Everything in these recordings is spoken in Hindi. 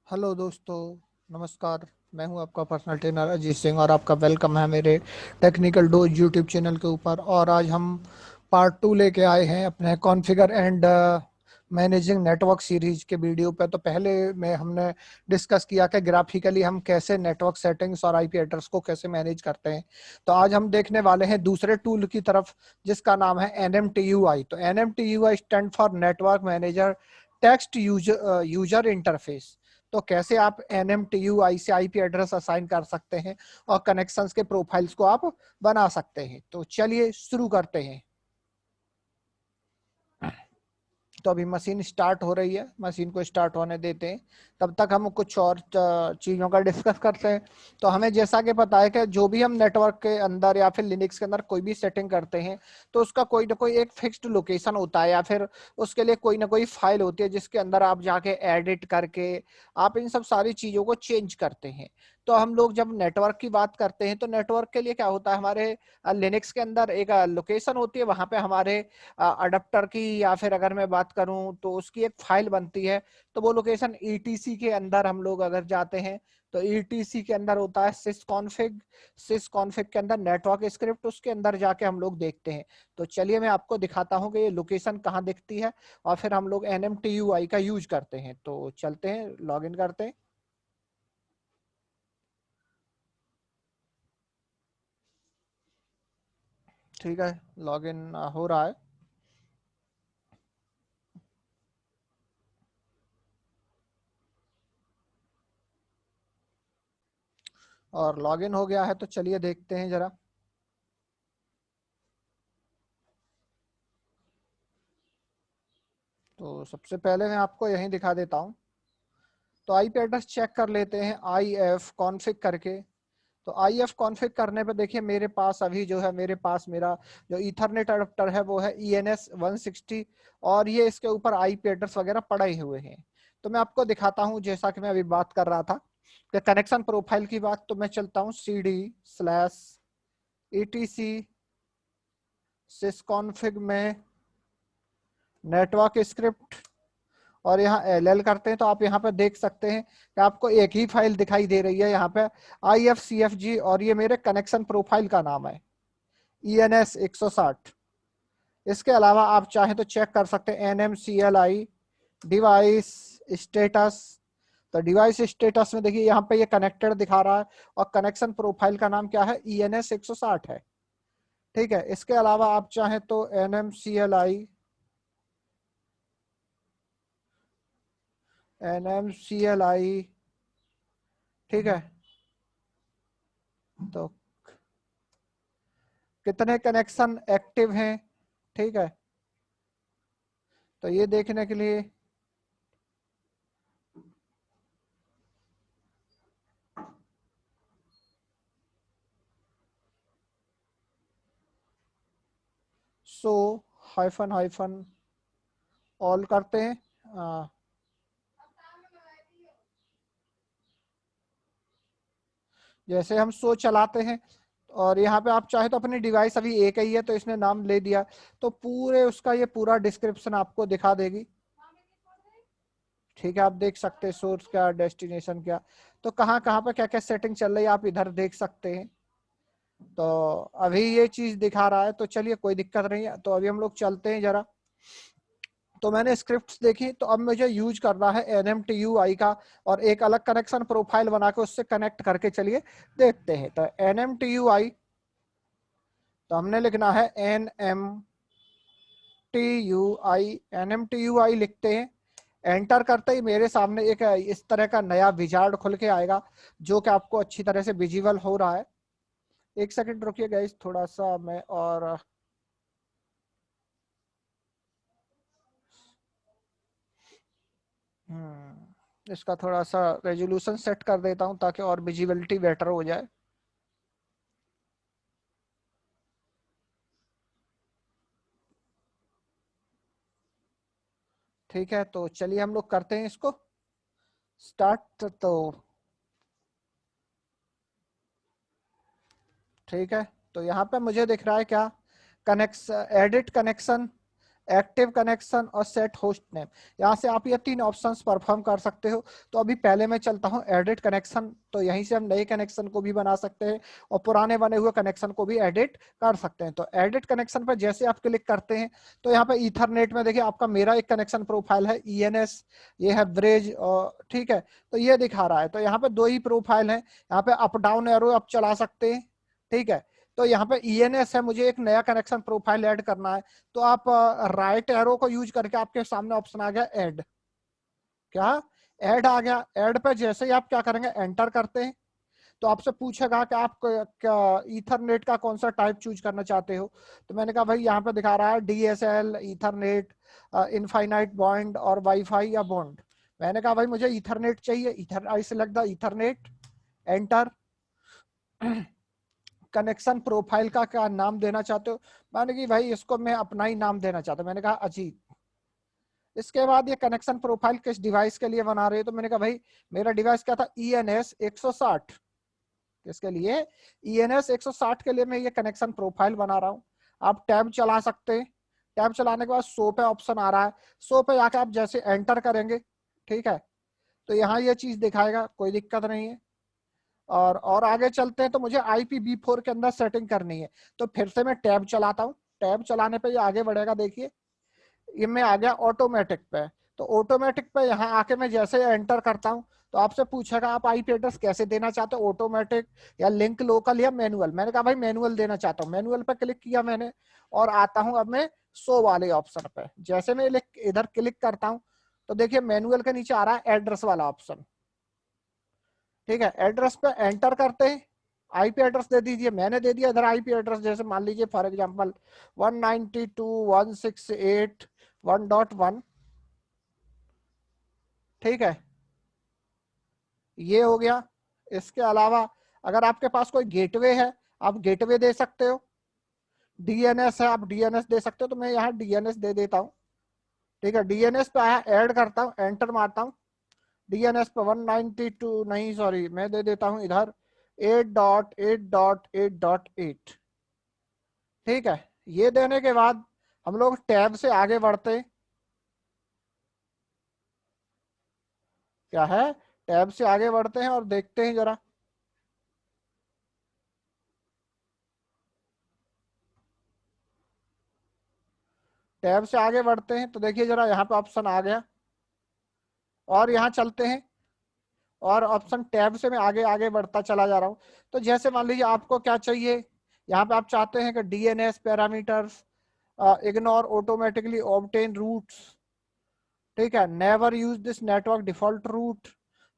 हेलो दोस्तों, नमस्कार। मैं हूं आपका पर्सनल ट्रेनर अजीत सिंह और आपका वेलकम है मेरे टेक्निकल डोज यूट्यूब चैनल के ऊपर। और आज हम पार्ट 2 लेके आए हैं अपने configure and managing network series के वीडियो पे। तो पहले में हमने डिस्कस किया कि ग्राफिकली हम कैसे नेटवर्क सेटिंग्स और आईपी एड्रेस को कैसे मैनेज करते हैं। तो आज हम देखने वाले हैं दूसरे टूल की तरफ, जिसका नाम है NMTUI। तो NMTUI stand for network manager text user interface. तो कैसे आप NMTUI से आईपी एड्रेस असाइन कर सकते हैं और कनेक्शंस के प्रोफाइल्स को आप बना सकते हैं। तो चलिए शुरू करते हैं। तो अभी मशीन स्टार्ट हो रही है, मशीन को स्टार्ट होने देते हैं। तब तक हम कुछ और चीज़ों का डिस्कस करते हैं। तो हमें जैसा कि पता है कि जो भी हम नेटवर्क के अंदर या फिर लिनक्स के अंदर कोई भी सेटिंग करते हैं, तो उसका कोई ना कोई एक फिक्स्ड लोकेशन होता है या फिर उसके लिए कोई ना कोई फाइल होती है जिसके अंदर आप जाके एडिट करके आप इन सब सारी चीज़ों को चेंज करते हैं। तो हम लोग जब नेटवर्क की बात करते हैं तो नेटवर्क के लिए क्या होता है, हमारे लिनक्स के अंदर एक लोकेशन होती है, वहां पे हमारे अडेप्टर की या फिर अगर मैं बात करूं तो उसकी एक फाइल बनती है। तो वो लोकेशन ईटीसी के अंदर हम लोग अगर जाते हैं तो ईटीसी के अंदर होता है सिस कॉन्फ़िग के अंदर नेटवर्क स्क्रिप्ट, उसके अंदर जाके हम लोग देखते हैं। तो चलिए मैं आपको दिखाता हूं कि ये लोकेशन कहाँ दिखती है और फिर हम लोग NMTUI का यूज करते हैं। तो चलते हैं, लॉग इन करते हैं। ठीक है, लॉग इन हो रहा है। और लॉग इन हो गया है, तो चलिए देखते हैं जरा। तो सबसे पहले मैं आपको यही दिखा देता हूँ। तो आईपी एड्रेस चेक कर लेते हैं आई एफ कॉन्फ़िग करके। तो आई एफ कॉन्फ़िग करने पे देखिए मेरे पास अभी जो है, मेरे पास मेरा जो ईथरनेट अडेप्टर है वो है ENS 160 और ये इसके ऊपर आईपी एड्रेस वगैरह पड़े हुए हैं। तो मैं आपको दिखाता हूँ, जैसा कि मैं अभी बात कर रहा था कि कनेक्शन प्रोफाइल की बात, तो मैं चलता हूँ CD/etc sysconfig में नेटवर्क स्क्रिप्ट और यहाँ LL करते हैं। तो आप यहाँ पे देख सकते हैं कि आपको एक ही फाइल दिखाई दे रही है यहाँ पे, IFCFG, और ये मेरे कनेक्शन प्रोफाइल का नाम है ENS 160। इसके अलावा आप चाहें तो चेक कर सकते हैं NMCLI डिवाइस स्टेटस। तो डिवाइस स्टेटस में देखिए यहाँ पे ये कनेक्टेड दिखा रहा है और कनेक्शन प्रोफाइल का नाम क्या है, ENS 160 है। ठीक है, इसके अलावा आप चाहें तो NMCLI, ठीक है, तो कितने कनेक्शन एक्टिव हैं, ठीक है। तो ये देखने के लिए सो हाइफन हाइफन ऑल करते हैं। जैसे हम सो चलाते हैं और यहाँ पे आप चाहे तो अपनी डिवाइस अभी एक ही है तो इसने नाम ले दिया, तो पूरे उसका ये पूरा डिस्क्रिप्शन आपको दिखा देगी। ठीक है, आप देख सकते हैं सोर्स क्या, डेस्टिनेशन क्या, तो कहाँ कहाँ पे क्या क्या सेटिंग चल रही है आप इधर देख सकते हैं। तो अभी ये चीज दिखा रहा है, तो चलिए कोई दिक्कत नहीं है। तो अभी हम लोग चलते हैं जरा। तो मैंने स्क्रिप्ट्स देखी, तो अब मुझे यूज करना है NMTUI का और एक अलग कनेक्शन प्रोफाइल बना के उससे कनेक्ट करके चलिए देखते हैं। तो NMTUI, तो हमने लिखना है NMTUI लिखते हैं। एंटर करते ही मेरे सामने एक इस तरह का नया विजार्ड खुल के आएगा, जो कि आपको अच्छी तरह से विजिबल हो रहा है। एक सेकंड रुकिए गाइस, थोड़ा सा मैं और इसका थोड़ा सा रेजोल्यूशन सेट कर देता हूं ताकि और विजिबिलिटी बेटर हो जाए। ठीक है, तो चलिए हम लोग करते हैं इसको स्टार्ट। तो ठीक है, तो यहाँ पे मुझे दिख रहा है क्या, connection, edit connection active connection और सेट होस्ट नेम। यहाँ से आप ये 3 ऑप्शंस परफॉर्म कर सकते हो। तो अभी पहले मैं चलता हूँ एडिट कनेक्शन, तो यहीं से हम नए कनेक्शन को भी बना सकते हैं और पुराने बने हुए कनेक्शन को भी एडिट कर सकते हैं। तो एडिट कनेक्शन पर जैसे आप क्लिक करते हैं तो यहाँ पे ईथरनेट में देखिए आपका मेरा एक कनेक्शन प्रोफाइल है ENS, ये है ब्रिज, और ठीक है, तो ये दिखा रहा है। तो यहाँ पे 2 ही प्रोफाइल है, यहाँ पे अप डाउन एरो आप चला सकते हैं, ठीक है। तो यहाँ पे ENS है, मुझे एक नया कनेक्शन प्रोफाइल ऐड करना है, तो आप राइट एरो को यूज करके आपके सामने ऑप्शन आ गया ऐड, क्या ऐड आ गया। ऐड पे जैसे ही आप क्या करेंगे एंटर करते हैं तो आपसे पूछेगा कि आप क्या ईथरनेट का कौन सा टाइप चूज करना चाहते हो। तो मैंने कहा भाई यहाँ पे दिखा रहा है DSL, ईथरनेट, इनफाइनाइट बॉन्ड और वाईफाई या बॉन्ड। मैंने कहा भाई मुझे ईथरनेट चाहिए, ether I select the Ethernet, enter. Connection profile का क्या नाम देना चाहते हो, मैंने कि भाई इसको मैं अपना ही नाम देना चाहता हूँ, मैंने कहा अजीत। इसके बाद ये कनेक्शन प्रोफाइल किस डिवाइस के लिए बना रहे हो, तो मैंने कहा भाई मेरा डिवाइस क्या था ENS 160, इसके लिए ENS 160 के लिए मैं ये कनेक्शन प्रोफाइल बना रहा हूँ। आप टैब चला सकते हैं, टैब चलाने के बाद शो पे ऑप्शन आ रहा है, शो पे जाकर आप जैसे एंटर करेंगे, ठीक है, तो यहाँ ये चीज दिखाएगा, कोई दिक्कत नहीं है। और आगे चलते हैं, तो मुझे IPv4 के अंदर सेटिंग करनी है, तो फिर से मैं टैब चलाता हूँ। टैब चलाने पे ये आगे बढ़ेगा, देखिए ये मैं आ गया ऑटोमेटिक पे। तो ऑटोमेटिक पे यहाँ आके मैं जैसे एंटर करता हूँ तो आपसे पूछेगा आप IP एड्रेस कैसे देना चाहते हो, ऑटोमेटिक या लिंक लोकल या मैनुअल। मैंने कहा भाई मैनुअल देना चाहता हूँ, मैनुअल पे क्लिक किया मैंने और आता हूँ अब मैं शो वाले ऑप्शन पे। जैसे मैं इधर क्लिक करता हूँ तो देखिए मैनुअल के नीचे आ रहा है एड्रेस वाला ऑप्शन, ठीक है। एड्रेस पे एंटर करते हैं, IP एड्रेस दे दीजिए, मैंने दे दिया इधर IP एड्रेस, जैसे मान लीजिए फॉर एग्जांपल 192.168.1.1, ठीक है, ये हो गया। इसके अलावा अगर आपके पास कोई गेटवे है आप गेटवे दे सकते हो, DNS है आप DNS दे सकते हो, तो मैं यहाँ DNS दे देता हूँ, ठीक है। DNS पे आया, ऐड करता हूँ, एंटर मारता हूँ, DNS पे 192 नहीं सॉरी मैं दे देता हूँ इधर 8.8.8.8, ठीक है। ये देने के बाद हम लोग टैब से आगे बढ़ते, क्या है, टैब से आगे बढ़ते हैं और देखते हैं जरा। टैब से आगे बढ़ते हैं तो देखिए जरा यहाँ पे ऑप्शन आ गया, और यहाँ चलते हैं और ऑप्शन टैब से मैं आगे आगे बढ़ता चला जा रहा हूँ। तो जैसे मान लीजिए आपको क्या चाहिए, यहाँ पे आप चाहते हैं कि DNS parameters, ignore automatically obtain routes, ठीक है, never use this network default route,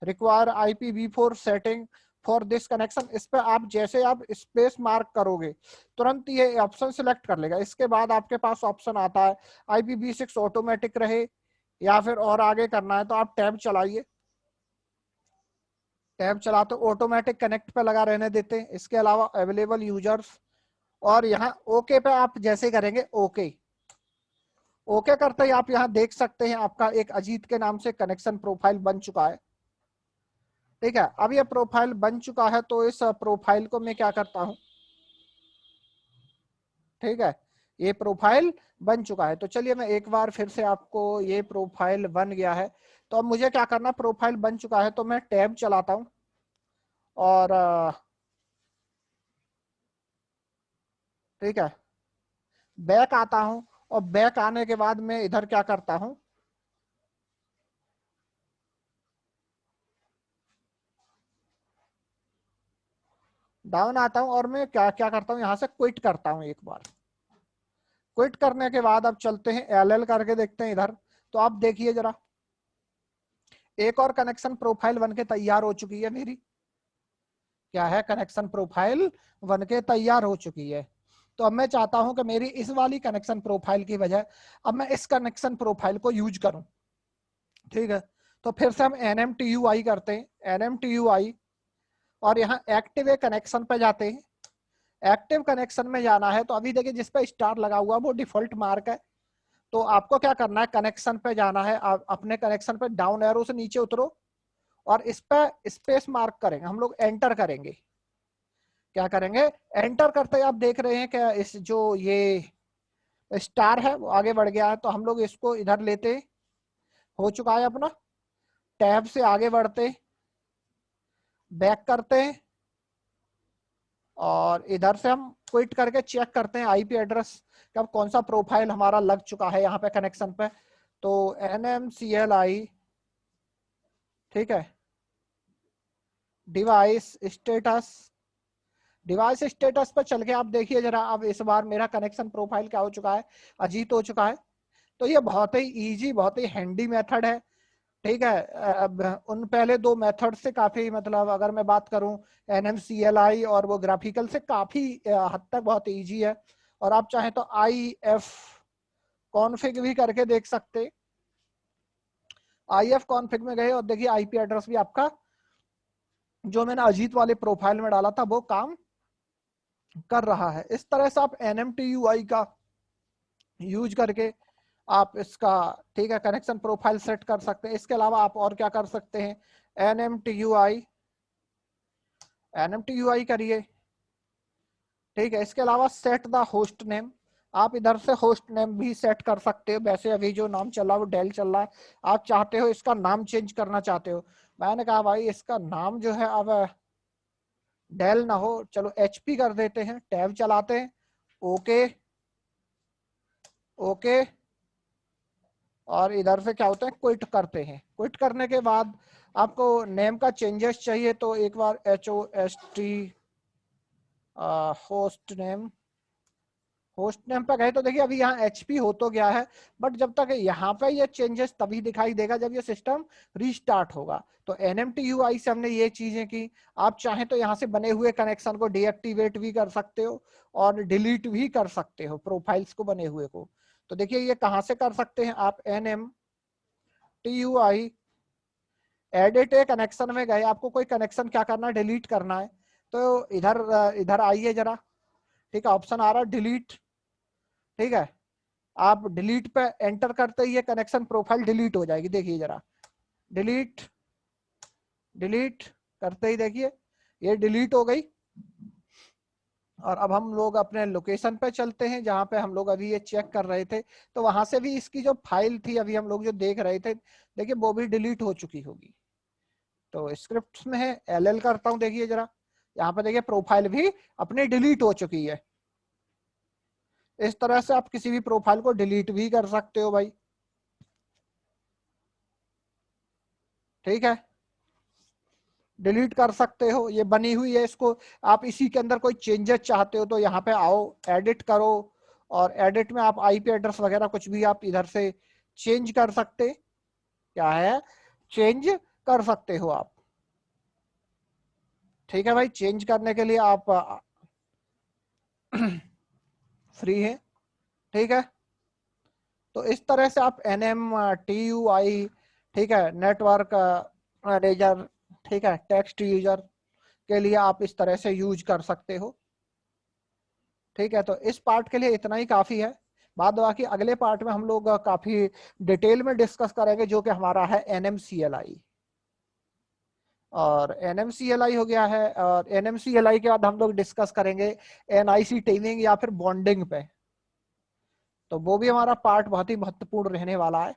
require IPv4 setting for this connection. इस पे आप जैसे आप स्पेस मार्क करोगे तुरंत ये ऑप्शन सिलेक्ट कर लेगा। इसके बाद आपके पास ऑप्शन आता है IPv6 ऑटोमेटिक रहे या फिर और आगे करना है, तो आप टैब चलाइए, टैब चलाते ऑटोमेटिक कनेक्ट पे लगा रहने देते हैं। इसके अलावा अवेलेबल यूजर्स, और यहाँ ओके पे आप जैसे करेंगे ओके, ओके करते ही आप यहाँ देख सकते हैं आपका एक अजीत के नाम से कनेक्शन प्रोफाइल बन चुका है, ठीक है। अब ये प्रोफाइल बन चुका है तो इस प्रोफाइल को मैं क्या करता हूँ, ठीक है, ये प्रोफाइल बन चुका है। तो चलिए मैं एक बार फिर से आपको, ये प्रोफाइल बन गया है, तो अब मुझे क्या करना, प्रोफाइल बन चुका है तो मैं टैब चलाता हूँ और ठीक है बैक आता हूँ, और बैक आने के बाद मैं इधर क्या करता हूँ, डाउन आता हूँ और मैं क्या क्या करता हूँ, यहाँ से क्विट करता हूँ एक बार। क्विट करने के बाद अब चलते हैं LL करके देखते हैं इधर। तो आप देखिए जरा एक और कनेक्शन प्रोफाइल बनके तैयार हो चुकी है मेरी, क्या है, कनेक्शन प्रोफाइल बनके तैयार हो चुकी है। तो अब मैं चाहता हूं कि मेरी इस वाली कनेक्शन प्रोफाइल की बजाय अब मैं इस कनेक्शन प्रोफाइल को यूज करूं, ठीक है। तो फिर से हम NMTUI करते हैं, NMTUI, और यहाँ एक्टिव कनेक्शन पे जाते हैं। एक्टिव कनेक्शन में जाना है तो अभी देखिए जिस पे स्टार लगा हुआ वो डिफॉल्ट मार्क है। तो आपको क्या करना है, कनेक्शन पे जाना है, आप अपने कनेक्शन पे डाउन एरो से नीचे उतरो और इस पे स्पेस मार्क करेंगे, हम लोग एंटर करेंगे। क्या करेंगे, एंटर करते ही आप देख रहे हैं कि इस जो ये स्टार है वो आगे बढ़ गया है, तो हम लोग इसको इधर लेते, हो चुका है अपना, टैब से आगे बढ़ते, बैक करते हैं, और इधर से हम क्विट करके चेक करते हैं आईपी एड्रेस कब कौन सा प्रोफाइल हमारा लग चुका है यहाँ पे कनेक्शन पे। तो NMCLI, ठीक है, डिवाइस स्टेटस, डिवाइस स्टेटस पर चल के आप देखिए जरा, अब इस बार मेरा कनेक्शन प्रोफाइल क्या हो चुका है, अजीत हो चुका है। तो ये बहुत ही इजी, बहुत ही हैंडी मेथड है, ठीक है। अब उन पहले दो मेथड से काफी, मतलब अगर मैं बात करूं NMCLI और वो ग्राफिकल से, काफी हद तक बहुत इजी है। और आप चाहें तो IF कॉन्फ़िग भी करके देख सकते, IF कॉन्फ़िग में गए और देखिए आईपी एड्रेस भी आपका जो मैंने अजीत वाले प्रोफाइल में डाला था वो काम कर रहा है। इस तरह से आप NMTUI का यूज करके आप इसका, ठीक है, कनेक्शन प्रोफाइल सेट कर सकते हैं। इसके अलावा आप और क्या कर सकते हैं, NMTUI करिए, ठीक है। इसके अलावा सेट द होस्ट नेम, आप इधर से होस्ट नेम भी सेट कर सकते हो। वैसे अभी जो नाम चल रहा है वो डेल चल रहा है, आप चाहते हो इसका नाम चेंज करना चाहते हो, मैंने कहा भाई इसका नाम जो है अब डेल ना हो, चलो HP कर देते हैं, टैब चलाते हैं, ओके ओके, और इधर से क्या होता है क्विट करते हैं। क्विट करने के बाद आपको नेम का चेंजेस चाहिए तो एक बार HOST होस्ट नेम पे गए तो देखिए अभी यहाँ HP हो तो गया है, बट जब तक यहाँ पे ये चेंजेस तभी दिखाई देगा जब ये सिस्टम रीस्टार्ट होगा। तो NMTUI से हमने ये चीजें की। आप चाहें तो यहाँ से बने हुए कनेक्शन को डीएक्टिवेट भी कर सकते हो और डिलीट भी कर सकते हो प्रोफाइल्स को, बने हुए को। तो देखिए ये कहाँ से कर सकते हैं आप, NMTUI एडिट ए कनेक्शन में गए, आपको कोई कनेक्शन क्या करना है, डिलीट करना है। तो इधर इधर आइए जरा, ठीक है, ऑप्शन आ रहा है डिलीट, ठीक है। आप डिलीट पे एंटर करते ही ये कनेक्शन प्रोफाइल डिलीट हो जाएगी, देखिए जरा, डिलीट डिलीट करते ही देखिए ये डिलीट हो गई। और अब हम लोग अपने लोकेशन पे चलते हैं जहां पे हम लोग अभी ये चेक कर रहे थे, तो वहां से भी इसकी जो फाइल थी अभी हम लोग जो देख रहे थे, देखिए वो भी डिलीट हो चुकी होगी। तो स्क्रिप्ट में है, LL करता हूं, देखिए जरा, यहाँ पे देखिए प्रोफाइल भी अपनी डिलीट हो चुकी है। इस तरह से आप किसी भी प्रोफाइल को डिलीट भी कर सकते हो भाई, ठीक है, डिलीट कर सकते हो। ये बनी हुई है, इसको आप इसी के अंदर कोई चेंजेस चाहते हो तो यहाँ पे आओ, एडिट करो, और एडिट में आप आईपी एड्रेस वगैरह कुछ भी आप इधर से चेंज कर सकते, क्या है, चेंज कर सकते हो आप, ठीक है भाई। चेंज करने के लिए आप फ्री है, ठीक है। तो इस तरह से आप NMTUI, ठीक है, नेटवर्क मैनेजर, ठीक है, टेक्स्ट यूजर के लिए आप इस तरह से यूज कर सकते हो, ठीक है। तो इस पार्ट के लिए इतना ही काफी है। बाद बाकी अगले पार्ट में हम लोग काफी डिटेल में डिस्कस करेंगे, जो कि हमारा है NMCLI। और NMCLI हो गया है, और NMCLI के बाद हम लोग डिस्कस करेंगे NIC टेमिंग या फिर बॉन्डिंग पे। तो वो भी हमारा पार्ट बहुत ही महत्वपूर्ण रहने वाला है।